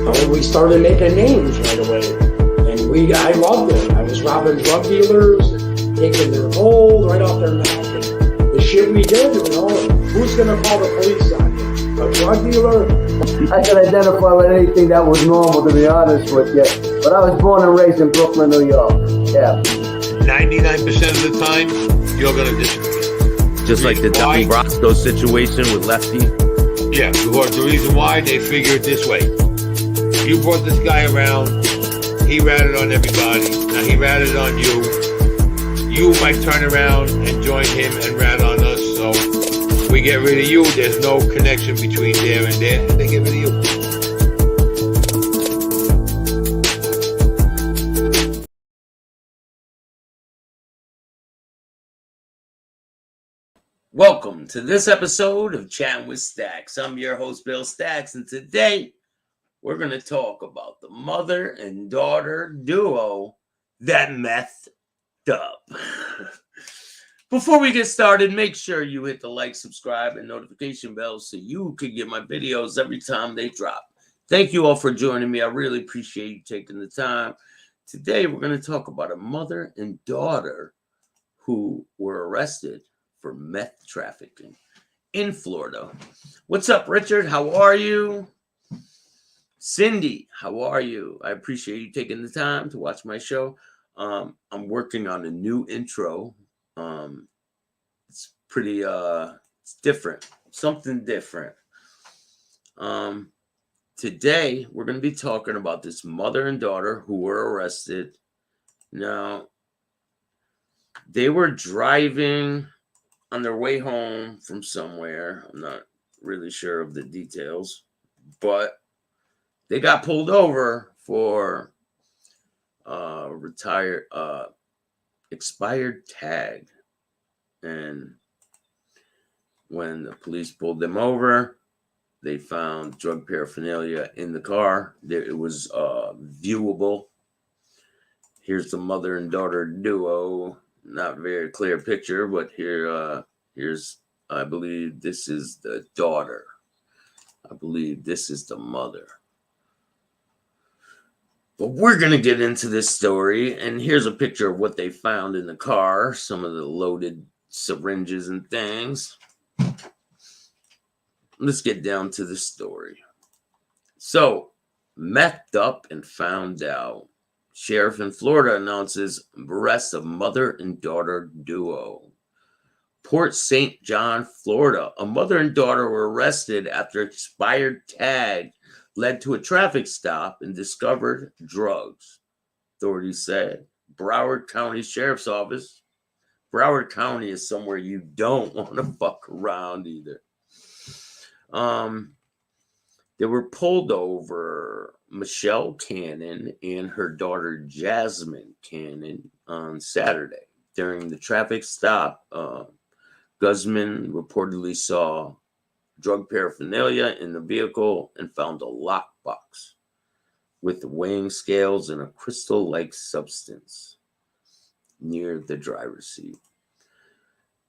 And we started making names right away. And I loved it. I was robbing drug dealers, taking their gold right off their neck. And the shit we did, who's going to call the police on you? A drug dealer? I can identify with anything that was normal, to be honest with you. But I was born and raised in Brooklyn, New York. Yeah. 99% of the time, you're going to disappear. Just like the Donnie Brasco situation with Lefty. Yeah, because the reason why, they figure it this way. You brought this guy around, he ratted on everybody, now he ratted on you. You might turn around and join him and rat on us, so we get rid of you, there's no connection between there and there, and they get rid of you. Welcome to this episode of Chattin with Staxx. I'm your host, Bill Staxx, and today we're going to talk about the mother and daughter duo that methed up. Before we get started, make sure you hit the like, subscribe, and notification bell so you can get my videos every time they drop. Thank you all for joining me. I really appreciate you taking the time. Today, we're going to talk about a mother and daughter who were arrested for meth trafficking in Florida. What's up, Richard? How are you? Cindy, how are you? I appreciate you taking the time to watch my show. I'm working on a new intro. It's pretty it's different, something different. Today we're going to be talking about this mother and daughter who were arrested. Now, they were driving on their way home from somewhere. I'm not really sure of the details, but they got pulled over for expired tag. And when the police pulled them over, they found drug paraphernalia in the car. It was viewable. Here's the mother and daughter duo. Not very clear picture, but here's, I believe this is the daughter. I believe this is the mother. But we're going to get into this story, and here's a picture of what they found in the car, some of the loaded syringes and things. Let's get down to the story. So, methed up and found out. Sheriff in Florida announces arrest of mother and daughter duo. Port St. John, Florida. A mother and daughter were arrested after expired tag led to a traffic stop and discovered drugs, authorities said. Broward County Sheriff's Office. Broward County is somewhere you don't want to fuck around either. They were pulled over, Michelle Cannon and her daughter Jasmine Cannon, on Saturday. During the traffic stop, Guzman reportedly saw drug paraphernalia in the vehicle and found a lockbox with weighing scales and a crystal-like substance near the driver's seat.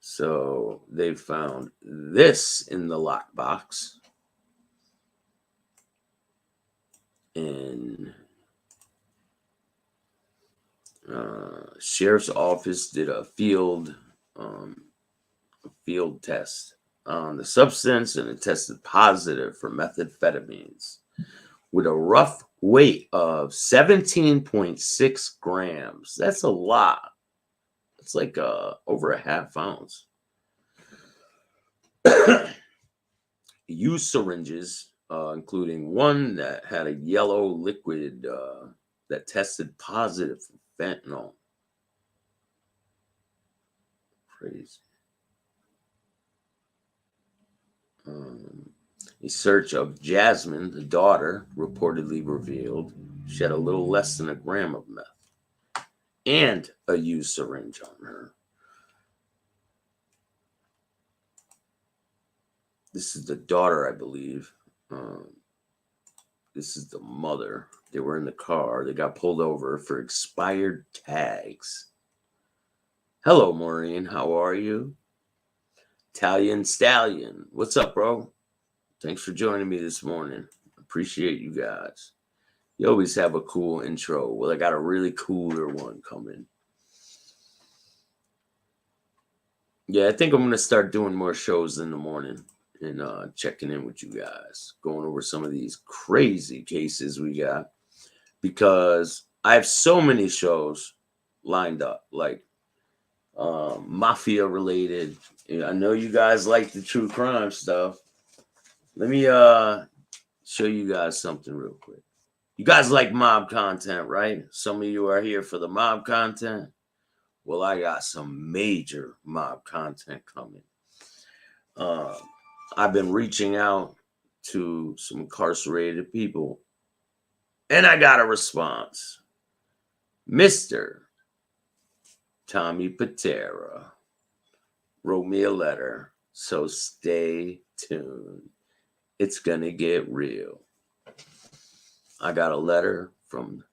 So they found this in the lockbox. And sheriff's office did a field test on the substance, and it tested positive for methamphetamines with a rough weight of 17.6 grams. That's a lot. It's like over a half ounce. Used syringes, including one that had a yellow liquid that tested positive for fentanyl. Crazy. A search of Jasmine, the daughter, reportedly revealed she had a little less than a gram of meth and a used syringe on her. This is the daughter, I believe. This is the mother. They were in the car. They got pulled over for expired tags. Hello, Maureen. How are you? Italian Stallion. What's up, bro? Thanks for joining me this morning. Appreciate you guys. You always have a cool intro. Well, I got a really cooler one coming. Yeah, I think I'm going to start doing more shows in the morning and checking in with you guys, going over some of these crazy cases we got, because I have so many shows lined up, like mafia related. I know you guys like the true crime stuff. Let me show you guys something real quick. You guys like mob content, right? Some of you are here for the mob content. Well, I got some major mob content coming. I've been reaching out to some incarcerated people, and I got a response. Mr. Tommy Patera wrote me a letter, so stay tuned. It's gonna get real. I got a letter from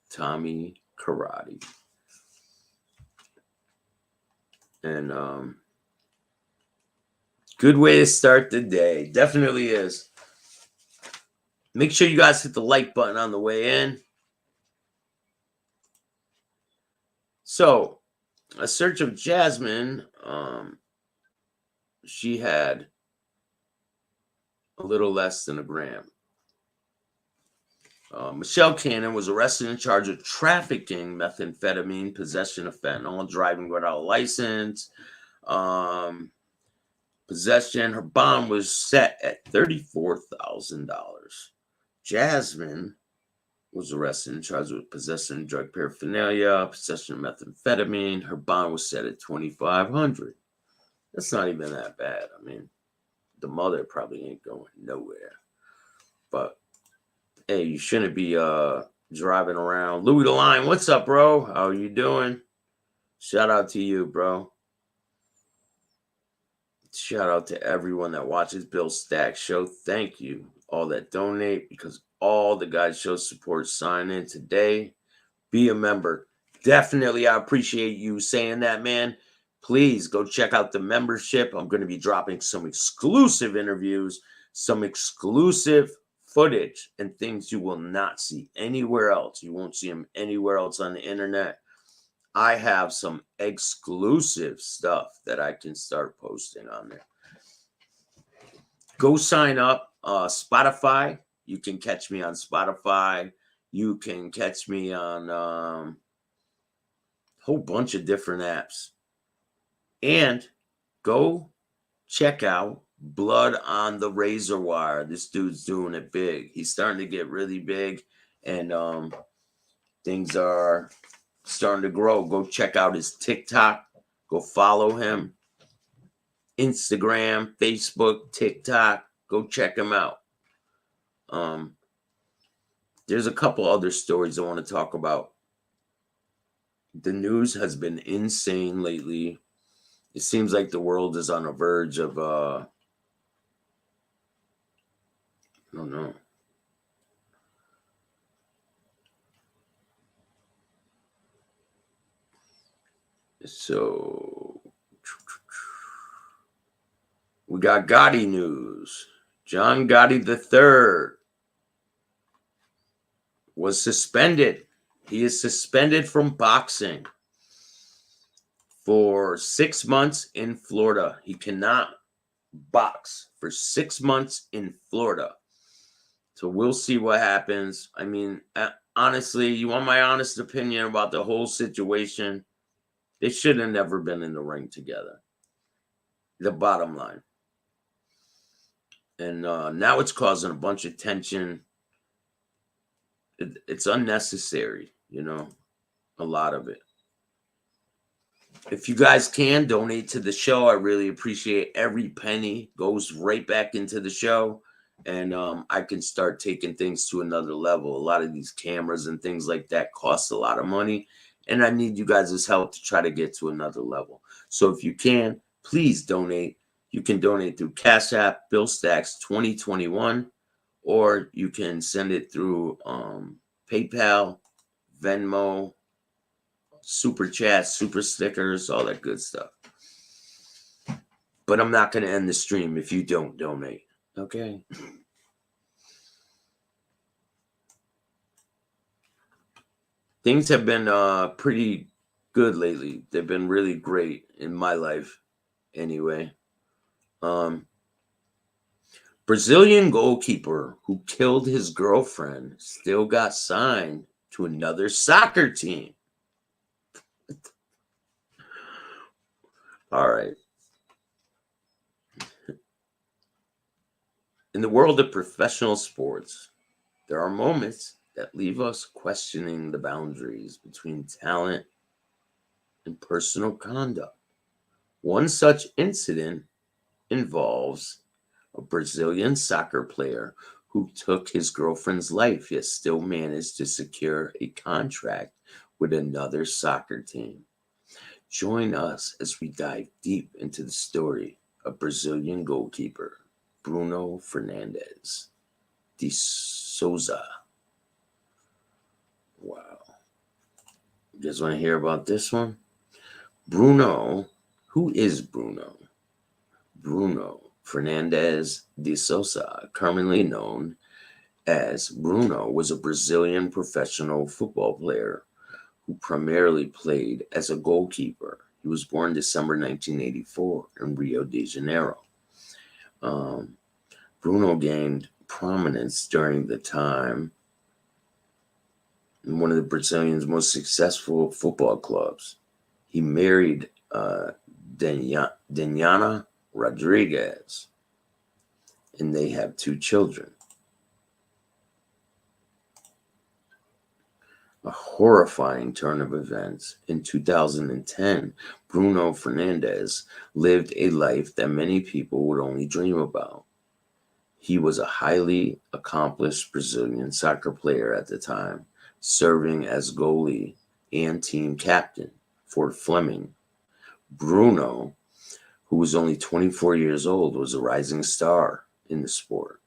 Tommy Karate. And good way to start the day. Definitely is. Make sure you guys hit the like button on the way in. So, a search of Jasmine, she had a little less than a gram. Michelle Cannon was arrested and charged with trafficking methamphetamine, possession of fentanyl, driving without a license, possession. Her bond was set at $34,000. Jasmine was arrested and charged with possession of drug paraphernalia, possession of methamphetamine. Her bond was set at $2,500. That's not even that bad. I mean, the mother probably ain't going nowhere. But hey, you shouldn't be driving around. Louis the Lion, what's up, bro? How are you doing? Shout out to you, bro. Shout out to everyone that watches Bill Staxx Show. Thank you, all that donate, because all the guys show support. Sign in today. Be a member. Definitely, I appreciate you saying that, man. Please go check out the membership. I'm going to be dropping some exclusive interviews, some exclusive footage, and things you will not see anywhere else. You won't see them anywhere else on the internet. I have some exclusive stuff that I can start posting on there. Go sign up. Spotify. You can catch me on Spotify. You can catch me on a whole bunch of different apps. And go check out Blood on the Razor Wire. This dude's doing it big. He's starting to get really big, and things are starting to grow. Go check out his TikTok. Go follow him. Instagram, Facebook, TikTok. Go check him out. There's a couple other stories I want to talk about. The news has been insane lately. It seems like the world is on the verge of I don't know. So we got Gotti news. John Gotti III was suspended. He is suspended from boxing for 6 months in Florida. He cannot box for 6 months in Florida. So we'll see what happens. I mean, honestly, you want my honest opinion about the whole situation? They should have never been in the ring together. The bottom line. And now it's causing a bunch of tension. It's unnecessary, a lot of it. If you guys can donate to the show, I really appreciate every penny. Goes right back into the show. And I can start taking things to another level. A lot of these cameras and things like that cost a lot of money. And I need you guys' help to try to get to another level. So if you can, please donate. You can donate through Cash App, Bill Staxx 2021, or you can send it through PayPal, Venmo, Super Chat, Super Stickers, all that good stuff. But I'm not going to end the stream if you don't donate. Okay? things have been pretty good lately. They've been really great in my life, anyway. Brazilian goalkeeper who killed his girlfriend still got signed to another soccer team. All right. In the world of professional sports, there are moments that leave us questioning the boundaries between talent and personal conduct. One such incident involves a Brazilian soccer player who took his girlfriend's life yet still managed to secure a contract with another soccer team. Join us as we dive deep into the story of Brazilian goalkeeper Bruno Fernandes de Souza. Wow. You guys want to hear about this one? Bruno, who is Bruno? Bruno Fernandes de Souza, commonly known as Bruno, was a Brazilian professional football player who primarily played as a goalkeeper. He was born December 1984 in Rio de Janeiro. Bruno gained prominence during the time in one of the Brazilian's most successful football clubs. He married Daniana Rodriguez, and they have 2 children. A horrifying turn of events. In 2010, Bruno Fernandes lived a life that many people would only dream about. He was a highly accomplished Brazilian soccer player at the time, serving as goalie and team captain for Fleming. Bruno, who was only 24 years old, was a rising star in the sport.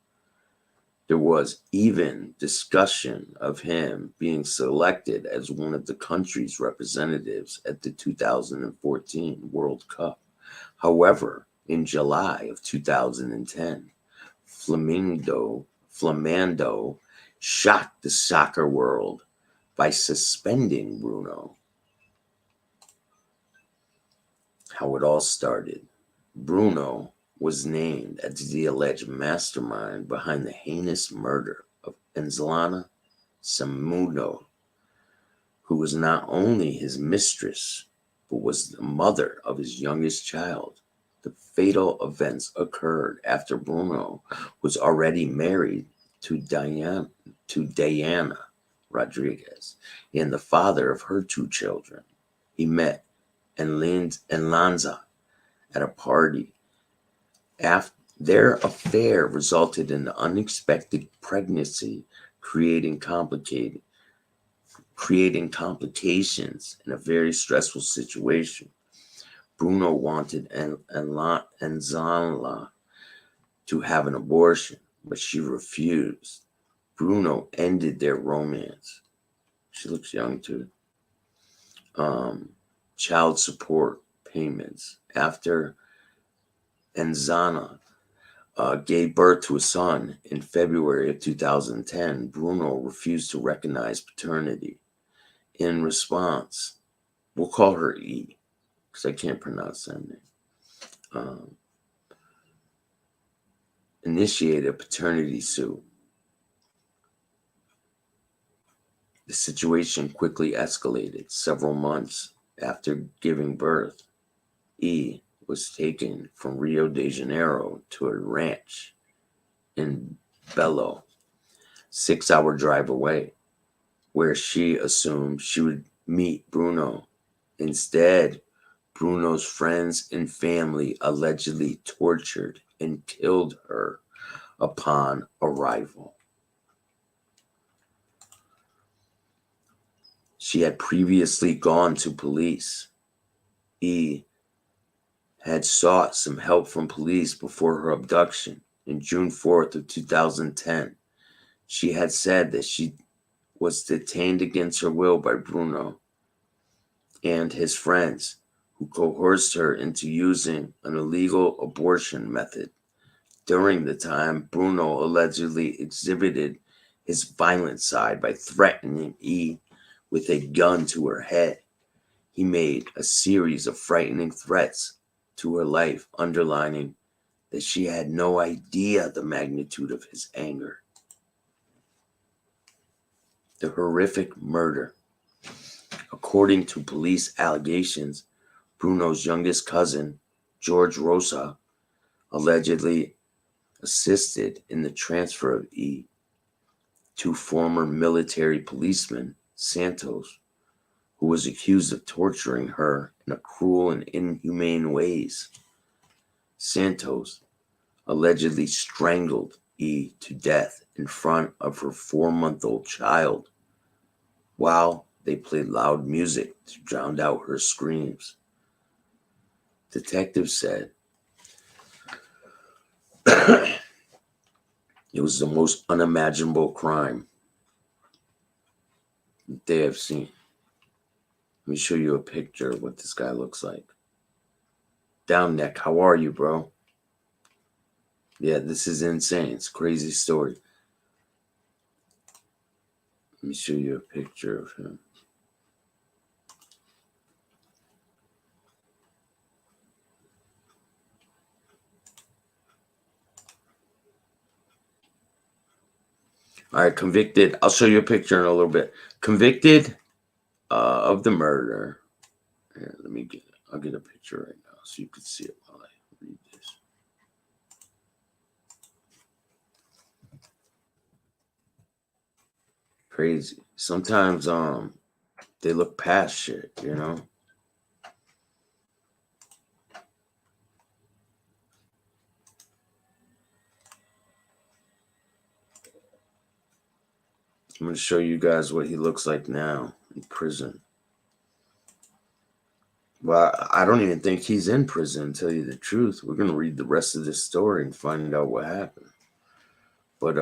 There was even discussion of him being selected as one of the country's representatives at the 2014 World Cup. However, in July of 2010, Flamando shocked the soccer world by suspending Bruno. How it all started. Bruno was named as the alleged mastermind behind the heinous murder of Enzlana Samudo, who was not only his mistress, but was the mother of his youngest child. The fatal events occurred after Bruno was already married to Diana Rodriguez and the father of her 2 children. He met Enlanza at a party. Their affair resulted in an unexpected pregnancy, creating complications in a very stressful situation. Bruno wanted Enzala to have an abortion, but she refused. Bruno ended their romance. She looks young too. Child support payments. After Enzana gave birth to a son in February of 2010, Bruno refused to recognize paternity. In response, we'll call her E, because I can't pronounce that name, initiated a paternity suit. The situation quickly escalated. Several months after giving birth, E was taken from Rio de Janeiro to a ranch in Belo, 6-hour drive away, where she assumed she would meet Bruno. Instead, Bruno's friends and family allegedly tortured and killed her upon arrival. She had previously gone to police. E had sought some help from police before her abduction. In June 4th of 2010, she had said that she was detained against her will by Bruno and his friends, who coerced her into using an illegal abortion method. During the time, Bruno allegedly exhibited his violent side by threatening E with a gun to her head. He made a series of frightening threats to her life, underlining that she had no idea the magnitude of his anger. The horrific murder. According to police allegations, Bruno's youngest cousin, George Rosa, allegedly assisted in the transfer of E to former military policeman Santos, who was accused of torturing her in a cruel and inhumane ways. Santos allegedly strangled E to death in front of her 4-month-old child while they played loud music to drown out her screams. Detectives said it was the most unimaginable crime that they have seen. Let me show you a picture of what this guy looks like. Down neck, how are you, bro? Yeah, this is insane. It's a crazy story. Let me show you a picture of him. All right, convicted. I'll show you a picture in a little bit. Convicted of the murder. Here, I'll get a picture right now so you can see it while I read this. Crazy. Sometimes they look past shit, you know? I'm going to show you guys what he looks like now in prison. Well, I don't even think he's in prison, to tell you the truth. We're going to read the rest of this story and find out what happened. But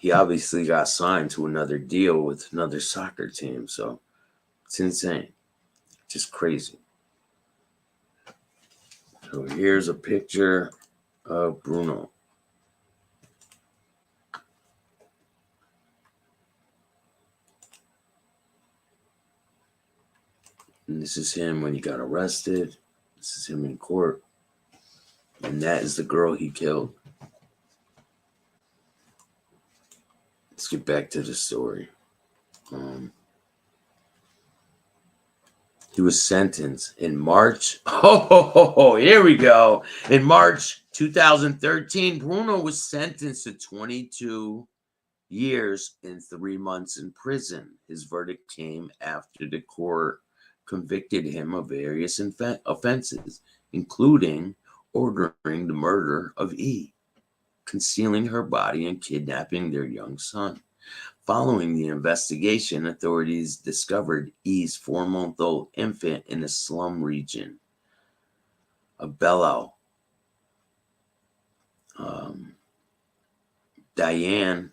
he obviously got signed to another deal with another soccer team, so it's insane. Just crazy. So here's a picture of Bruno. And this is him when he got arrested. This is him in court. And that is the girl he killed. Let's get back to the story. He was sentenced in March. Here we go. In March 2013, Bruno was sentenced to 22 years and 3 months in prison. His verdict came after the court convicted him of various offenses, including ordering the murder of E, concealing her body, and kidnapping their young son. Following the investigation, authorities discovered E's 4-month-old infant in a slum region of Bellow. Diane,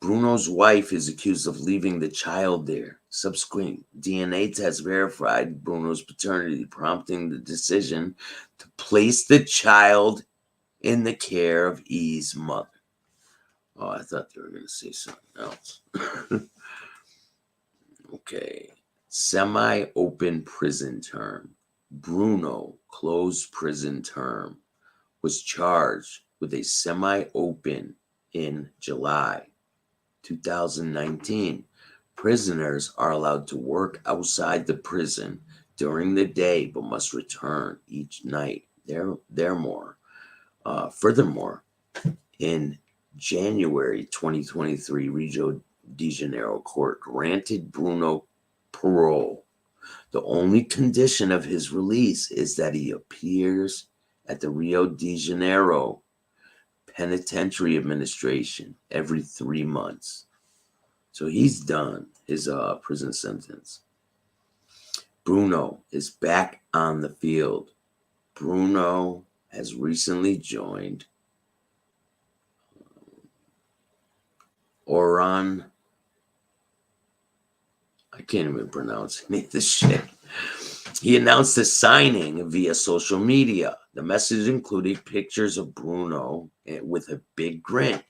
Bruno's wife, is accused of leaving the child there. Subsequent DNA tests verified Bruno's paternity, prompting the decision to place the child in the care of E's mother. Oh, I thought they were going to say something else. Okay. Semi-open prison term. Bruno, closed prison term, was charged with a semi-open in July 2019. Prisoners are allowed to work outside the prison during the day, but must return each night. Furthermore, in January 2023, Rio de Janeiro court granted Bruno parole. The only condition of his release is that he appears at the Rio de Janeiro Penitentiary Administration every 3 months. So he's done his prison sentence. Bruno is back on the field. Bruno has recently joined Oran. I can't even pronounce any of this shit. He announced the signing via social media. The message included pictures of Bruno with a big grin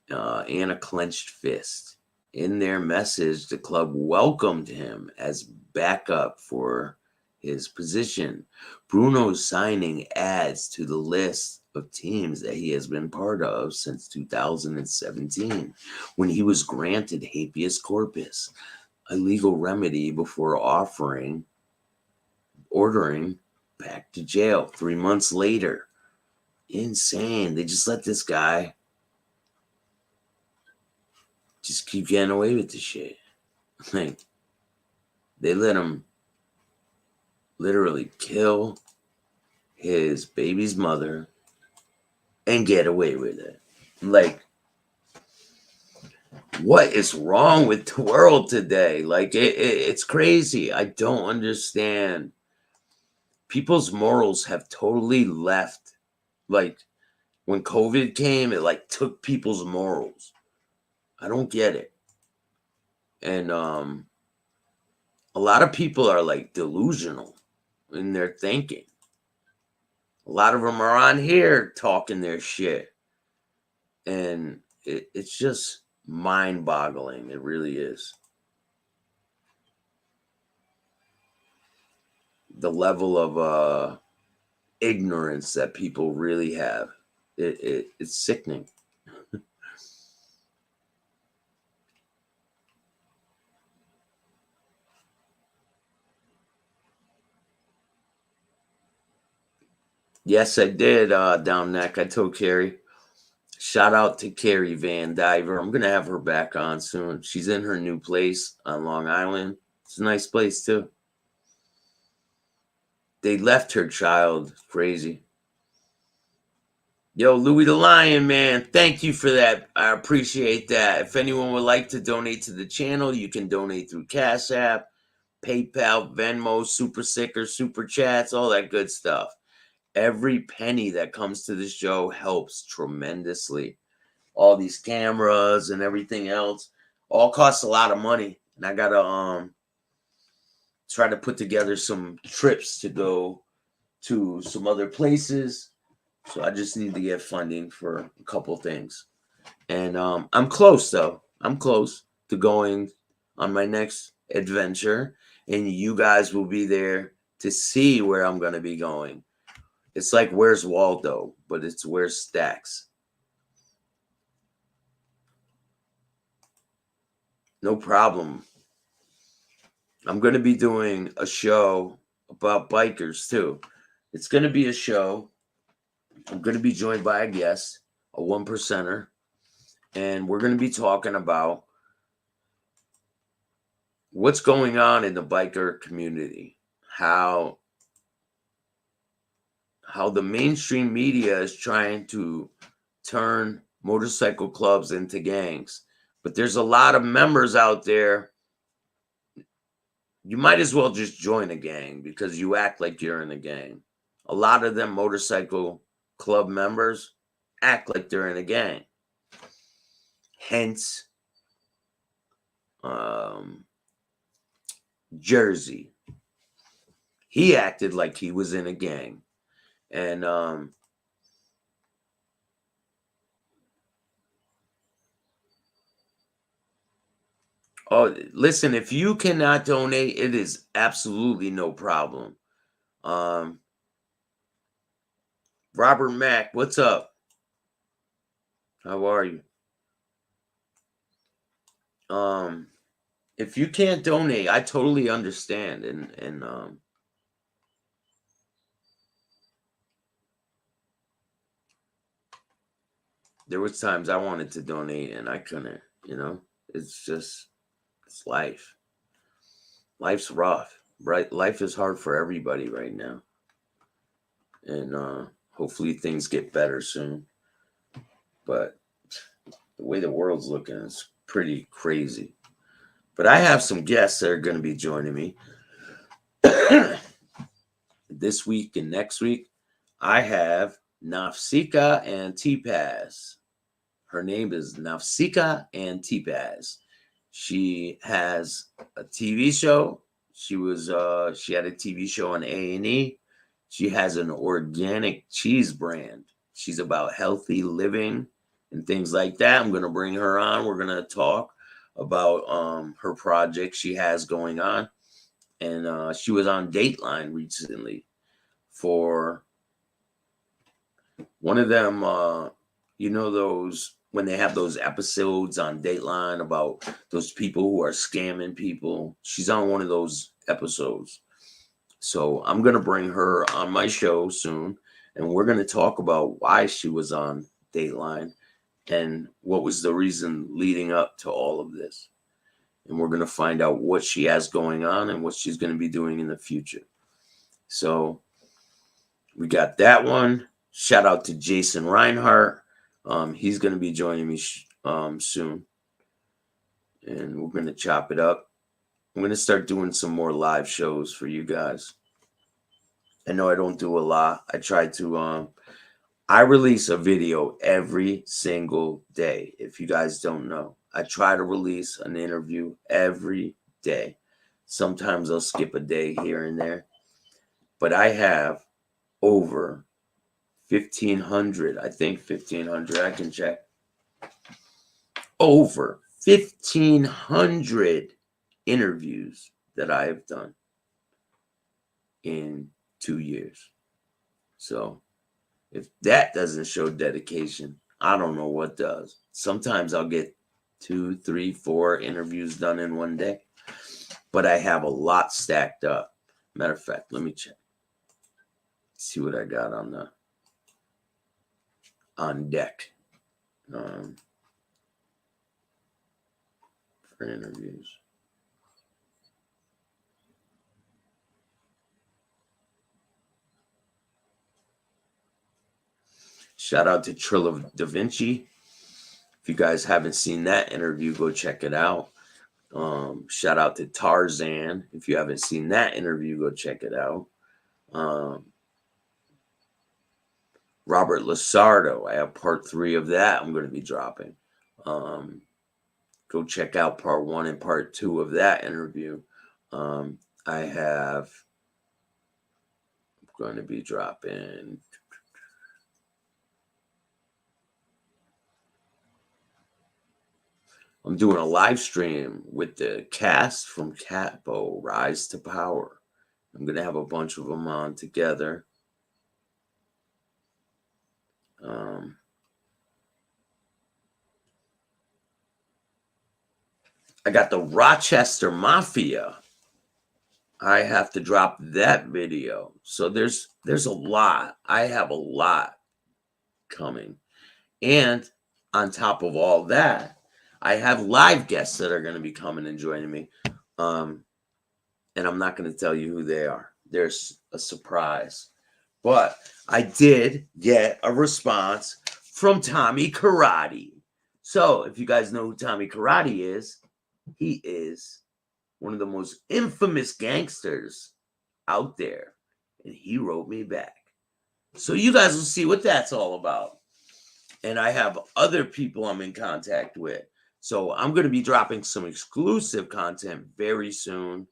and a clenched fist. In their message, the club welcomed him as backup for his position. Bruno's signing adds to the list of teams that he has been part of since 2017, when he was granted habeas corpus, a legal remedy before ordering back to jail 3 months later. Insane. They just let this guy just keep getting away with the shit. Like, they let him literally kill his baby's mother and get away with it. Like, what is wrong with the world today? Like, it's crazy. I don't understand. People's morals have totally left. Like, when COVID came, it like took people's morals. I don't get it. And a lot of people are like delusional in their thinking. A lot of them are on here talking their shit. And it's just mind-boggling. It really is. The level of ignorance that people really have. It's sickening. Yes, I did, down neck. I told Carrie. Shout out to Carrie Van Diver. I'm going to have her back on soon. She's in her new place on Long Island. It's a nice place, too. They left her child. Crazy. Yo, Louis the Lion, man. Thank you for that. I appreciate that. If anyone would like to donate to the channel, you can donate through Cash App, PayPal, Venmo, Super Sticker, Super Chats, all that good stuff. Every penny that comes to the show helps tremendously. All these cameras and everything else all costs a lot of money. And I got to try to put together some trips to go to some other places. So I just need to get funding for a couple things. And I'm close, though. I'm close to going on my next adventure. And you guys will be there to see where I'm going to be going. It's like Where's Waldo, but it's Where's Staxx. No problem. I'm going to be doing a show about bikers, too. It's going to be a show. I'm going to be joined by a guest, a 1%er. And we're going to be talking about what's going on in the biker community. How the mainstream media is trying to turn motorcycle clubs into gangs. But there's a lot of members out there. You might as well just join a gang because you act like you're in a gang. A lot of them motorcycle club members act like they're in a gang. Hence, Jersey. He acted like he was in a gang. And oh, listen, if you cannot donate, it is absolutely no problem. Robert Mack, what's up? How are you? If you can't donate, I totally understand. And there was times I wanted to donate and I couldn't, you know. It's just, it's life. Life's rough, right? Life is hard for everybody right now. And hopefully things get better soon. But the way the world's looking is pretty crazy. But I have some guests that are going to be joining me this week and next week. I have Nafsika and T-Paz. Her name is Nafsika and T-Paz. She has a TV show. She had a TV show on A&E. She has an organic cheese brand. She's about healthy living and things like that. I'm going to bring her on. We're going to talk about her project she has going on. And she was on Dateline recently for one of them, those when they have those episodes on Dateline about those people who are scamming people. She's on one of those episodes. So I'm going to bring her on my show soon, and we're going to talk about why she was on Dateline and what was the reason leading up to all of this. And we're going to find out what she has going on and what she's going to be doing in the future. So we got that one. Shout out to Jason Reinhardt. He's going to be joining me soon. And we're going to chop it up. I'm going to start doing some more live shows for you guys. I know I don't do a lot. I try to, I release a video every single day. If you guys don't know, I try to release an interview every day. Sometimes I'll skip a day here and there, but I have over 1,500, I think 1,500, I can check. Over 1,500 interviews that I have done in 2 years. So if that doesn't show dedication, I don't know what does. Sometimes I'll get 2, 3, 4 interviews done in one day, but I have a lot stacked up. Matter of fact, let me check. See what I got on deck for interviews. Shout out to Trilla Da Vinci. If you guys haven't seen that interview, go check it out. Shout out to Tarzan. If you haven't seen that interview, go check it out. Robert Lasardo, I have part 3 of that I'm going to be dropping. Go check out part 1 and part 2 of that interview. I'm going to be dropping. I'm doing a live stream with the cast from Capo, Rise to Power. I'm going to have a bunch of them on together. I got the Rochester Mafia. I have to drop that video. So there's a lot. I have a lot coming. And on top of all that, I have live guests that are going to be coming and joining me. And I'm not going to tell you who they are. There's a surprise. But I did get a response from Tommy Karate. So if you guys know who Tommy Karate is, he is one of the most infamous gangsters out there. And he wrote me back. So you guys will see what that's all about. And I have other people I'm in contact with. So I'm going to be dropping some exclusive content very soon.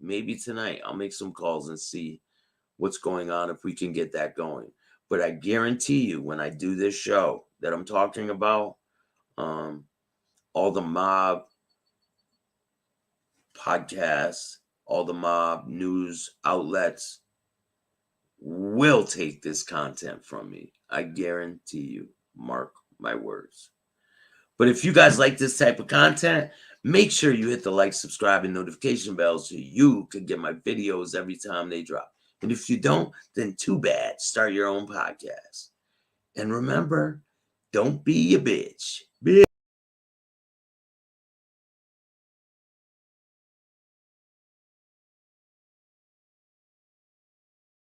Maybe tonight. I'll make some calls and see what's going on, if we can get that going. But I guarantee you, when I do this show that I'm talking about, all the mob podcasts, all the mob news outlets will take this content from me. I guarantee you. Mark my words. But if you guys like this type of content, make sure you hit the like, subscribe, and notification bell so you can get my videos every time they drop. And if you don't, then too bad. Start your own podcast. And remember, don't be a bitch.